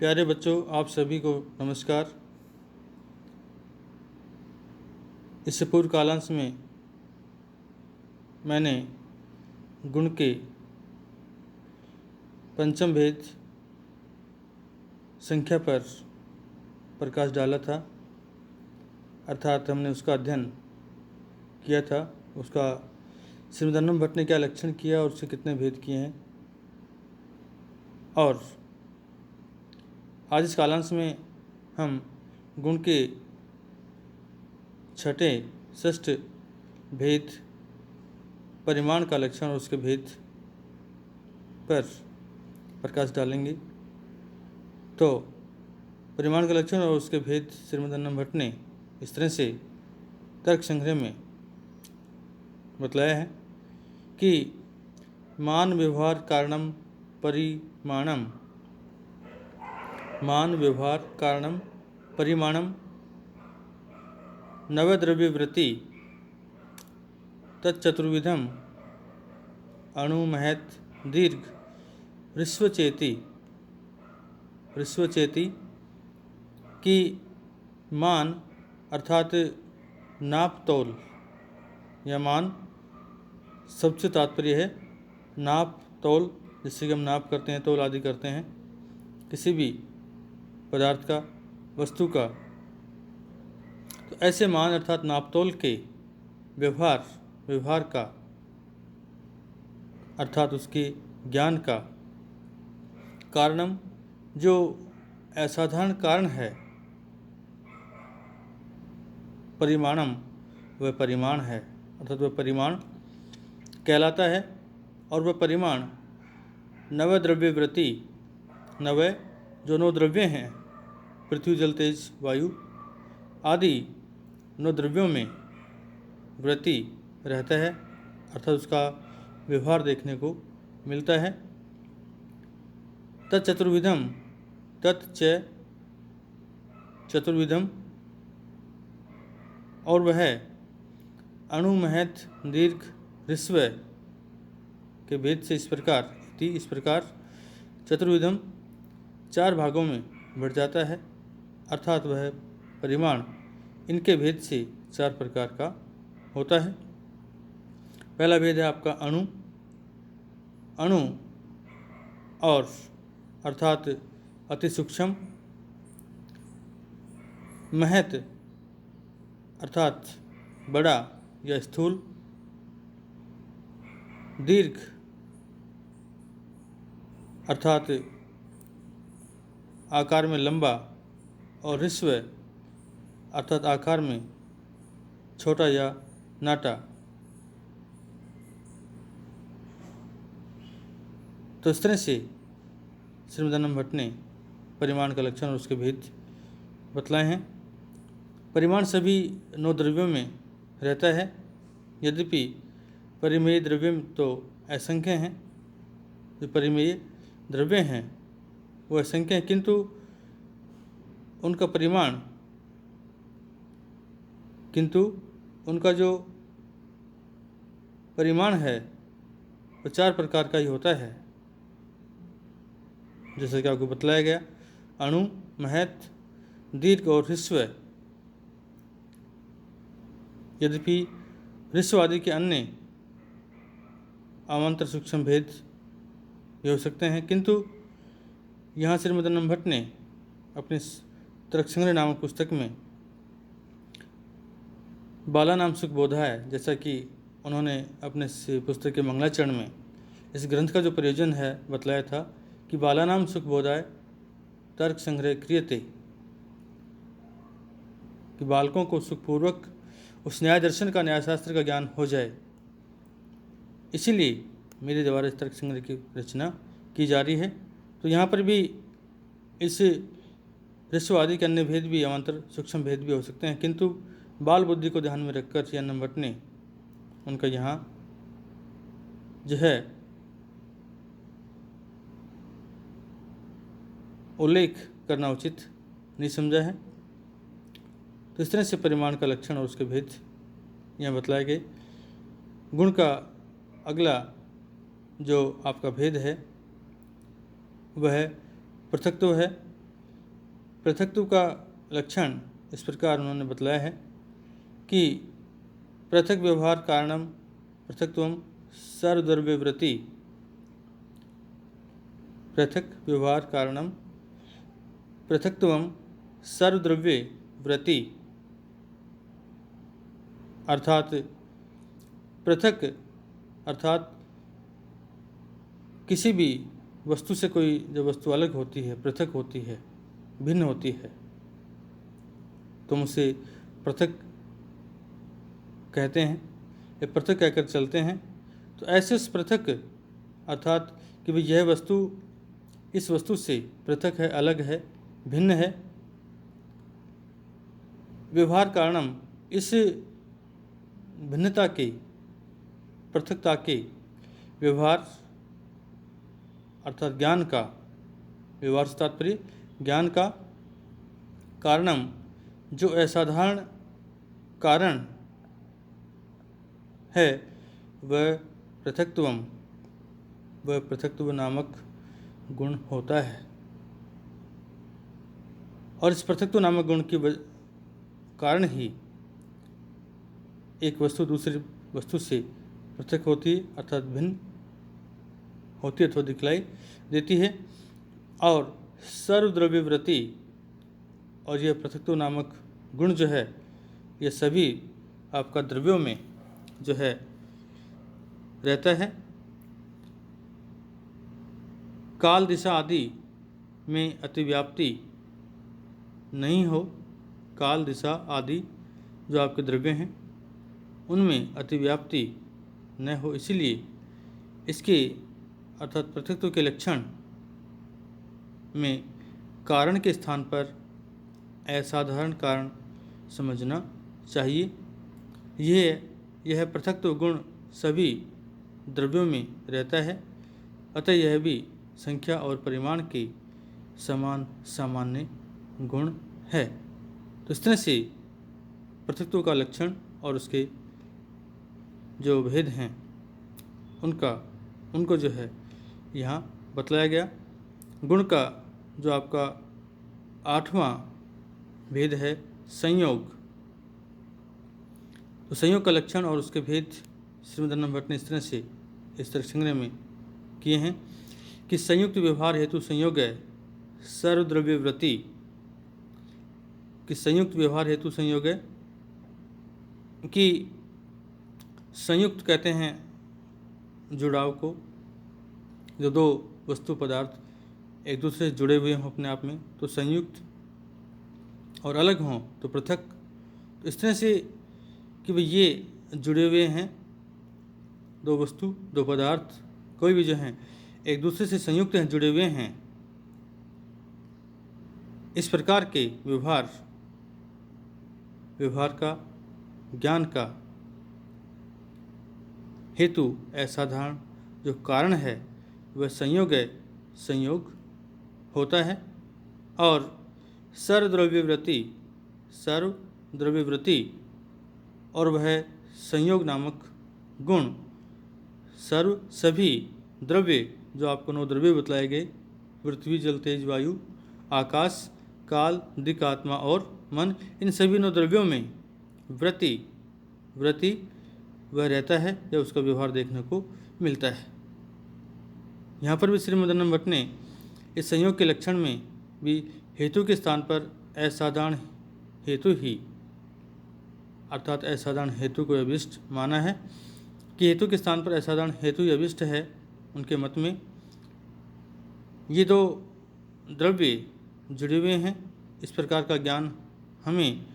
प्यारे बच्चों, आप सभी को नमस्कार। इससे पूर्व कालांश में मैंने गुण के पंचम भेद संख्या पर प्रकाश डाला था, अर्थात हमने उसका अध्ययन किया था। उसका श्रीमद् भट्ट ने क्या लक्षण किया और उससे कितने भेद किए हैं। और आज इस कालांश में हम गुण के छठे षष्ठ भेद परिमाण का लक्षण और उसके भेद पर प्रकाश डालेंगे। तो परिमाण का लक्षण और उसके भेद श्रीमद् भट्ट ने इस तरह से तर्क संग्रह में बतलाया है कि मान व्यवहार कारणम परिमाणम, मान व्यवहार कारणम परिमाणम नवद्रव्यवृत्ति तच्चतुर्विधम अणु महत दीर्घ ऋस्वचेति की मान अर्थात नाप तौल या मान सबसे तात्पर्य है नाप तौल, जिससे कि हम नाप करते हैं, तौल आदि करते हैं किसी भी पदार्थ का, वस्तु का। तो ऐसे मान अर्थात नापतोल के व्यवहार का अर्थात उसके ज्ञान का कारणम, जो असाधारण कारण है, परिमाणम वह परिमाण है, अर्थात वह परिमाण कहलाता है। और वह परिमाण नवद्रव्यवृत्ति, नव जो 9 द्रव्य हैं, पृथ्वी जल तेज वायु आदि 9 द्रव्यों में वृत्ति रहता है, अर्थात उसका व्यवहार देखने को मिलता है। तत्चतुर्विधम, तत्च चतुर्विधम, और वह अणु महत दीर्घ ऋस्व के भेद से इस प्रकार चतुर्विधम 4 भागों में बढ़ जाता है, अर्थात वह परिमाण इनके भेद से 4 प्रकार का होता है। पहला भेद है आपका अणु और अर्थात अति सूक्ष्म, महत अर्थात बड़ा या स्थूल, दीर्घ अर्थात आकार में लंबा, और ऋस्व अर्थात आकार में छोटा या नाटा। तो इस तरह से श्रीमद् भट्ट ने परिमाण का लक्षण और उसके भेद बतलाए हैं। परिमाण सभी 9 द्रव्यों में रहता है, यद्यपि परिमेय द्रव्य तो असंख्य हैं। जो परिमेय द्रव्य हैं वो असंख्य हैं, किंतु उनका परिमाण, उनका जो परिमाण है वो 4 प्रकार का ही होता है, जैसे कि आपको बतलाया गया। अणु, महत, दीर्घ और ऋस्व। यद्यपि ऋस्व आदि के अन्य अवान्तर सूक्ष्म भेद ये हो सकते हैं, किंतु यहाँ श्रीमद् भट्ट ने अपने तर्कसंग्रह नामक पुस्तक में बालानाम सुखबोधाय, जैसा कि उन्होंने अपने पुस्तक के मंगलाचरण में इस ग्रंथ का जो प्रयोजन है बतलाया था कि बालानाम सुखबोधाय तर्क संग्रह क्रियते, कि बालकों को सुखपूर्वक उस न्याय दर्शन का, न्यायशास्त्र का ज्ञान हो जाए, इसीलिए मेरे द्वारा इस तर्क संग्रह की रचना की जा रही है। तो यहाँ पर भी इस ऋस्व आदि के अन्य भेद भी, अवान्तर सूक्ष्म भेद भी हो सकते हैं, किंतु बाल बुद्धि को ध्यान में रखकर श्रीमद् भट्ट ने उनका यहाँ जो है उल्लेख करना उचित नहीं समझा है। तो इस तरह से परिमाण का लक्षण और उसके भेद यहाँ बतलाए गए। गुण का अगला जो आपका भेद है वह पृथक्त्व है, पृथक्त्व का लक्षण इस प्रकार उन्होंने बतलाया है कि पृथक व्यवहार कारणम पृथक्त्वम सर्वद्रव्यवृत्ति, पृथक व्यवहार कारणम पृथक्त्वम सर्वद्रव्यवृत्ति, अर्थात पृथक अर्थात किसी भी वस्तु से कोई जब वस्तु अलग होती है, पृथक होती है, भिन्न होती है, तो हम उसे पृथक कहते हैं या पृथक कहकर चलते हैं। तो ऐसे उस पृथक अर्थात कि भाई यह वस्तु इस वस्तु से पृथक है, अलग है, भिन्न है, व्यवहार कारणम इस भिन्नता के, पृथकता के व्यवहार अर्थात ज्ञान का, व्यवहार से तात्पर्य ज्ञान का कारणम जो असाधारण कारण है वह पृथक्त्व नामक गुण होता है। और इस पृथक्त्व नामक गुण के कारण ही एक वस्तु दूसरी वस्तु से पृथक होती है, अर्थात भिन्न होती है अथवा दिखलाई देती है। और सर्वद्रव्यवृत्ति, और यह पृथक्त्व नामक गुण जो है यह सभी आपका द्रव्यों में जो है रहता है। काल दिशा आदि में अतिव्याप्ति नहीं हो, काल दिशा आदि जो आपके द्रव्य हैं उनमें अतिव्याप्ति न हो, इसीलिए इसके अर्थात पृथक्त्व के लक्षण में कारण के स्थान पर असाधारण कारण समझना चाहिए। यह पृथक्त्व गुण सभी द्रव्यों में रहता है, अतः यह भी संख्या और परिमाण के समान सामान्य गुण है। तो इस तरह से पृथक्त्व का लक्षण और उसके जो भेद हैं उनको जो है यहाँ बतलाया गया। गुण का जो आपका 8वां भेद है संयोग। तो संयोग का लक्षण और उसके भेद श्रीमद् भट्ट ने इस तरह संग्रह में किए हैं कि संयुक्त व्यवहार हेतु संयोग है सर्वद्रव्यवृत्ति, कि संयुक्त व्यवहार हेतु संयोग है, कि संयुक्त कहते हैं जुड़ाव को, जो दो वस्तु पदार्थ एक दूसरे से जुड़े हुए हों अपने आप में तो संयुक्त, और अलग हों तो पृथक। तो इस तरह से कि भाई ये जुड़े हुए हैं दो वस्तु, दो पदार्थ, कोई भी जो हैं एक दूसरे से संयुक्त हैं, जुड़े हुए हैं। इस प्रकार के व्यवहार का, ज्ञान का हेतु असाधारण जो कारण है वह संयोग होता है। और सर्वद्रव्यवृत्ति और वह संयोग नामक गुण सभी द्रव्य जो आपको 9 द्रव्य बतलाए गए, पृथ्वी जल तेज वायु आकाश काल दिक् आत्मा और मन, इन सभी 9 द्रव्यों में वृत्ति वह रहता है या उसका व्यवहार देखने को मिलता है। यहाँ पर भी श्रीमद् भट्ट ने इस संयोग के लक्षण में भी हेतु के स्थान पर असाधारण हेतु ही अर्थात असाधारण हेतु को अभिष्ट माना है, कि हेतु के स्थान पर असाधारण हेतु ही अभिष्ट है। उनके मत में ये 2 द्रव्य जुड़े हुए हैं। इस प्रकार का ज्ञान हमें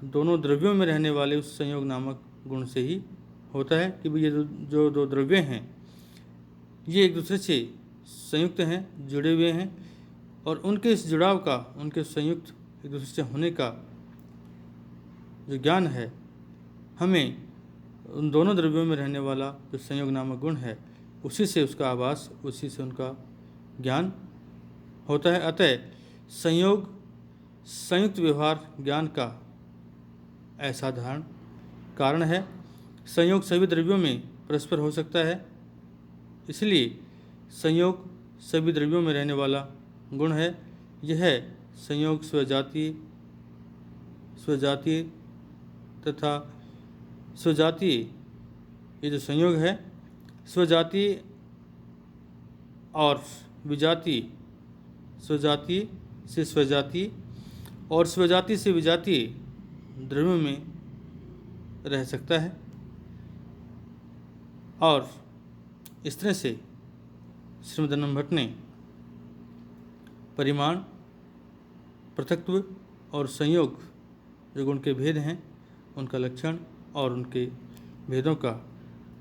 दोनों द्रव्यों में रहने वाले उस संयोग नामक गुण से ही होता है कि ये जो 2 द्रव्य हैं ये एक दूसरे से संयुक्त हैं, जुड़े हुए हैं, और उनके इस जुड़ाव का, उनके संयुक्त एक दूसरे से होने का जो ज्ञान है, हमें उन दोनों द्रव्यों में रहने वाला जो संयोग नामक गुण है उसी से उसका आभास, उसी से उनका ज्ञान होता है। अतः संयोग संयुक्त व्यवहार ज्ञान का असाधारण कारण है। संयोग सभी द्रव्यों में परस्पर हो सकता है, इसलिए संयोग सभी द्रव्यों में रहने वाला गुण है। यह संयोग स्वजातीय, स्वजातीय तथा स्वजातीय, ये जो संयोग है स्वजातीय और विजातीय, स्वजातीय से स्वजातीय और स्वजातीय से विजातीय द्रव्यों में रह सकता है। और इस तरह से श्रीमद् भट्ट ने परिमाण, पृथक्त्व और संयोग जो गुण के भेद हैं उनका लक्षण और उनके भेदों का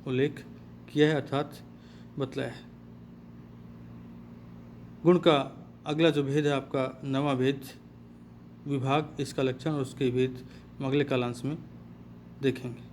उल्लेख किया है, अर्थात बतलाया है। गुण का अगला जो भेद है आपका नवा भेद विभाग, इसका लक्षण और उसके भेद हम अगले कालांश में देखेंगे।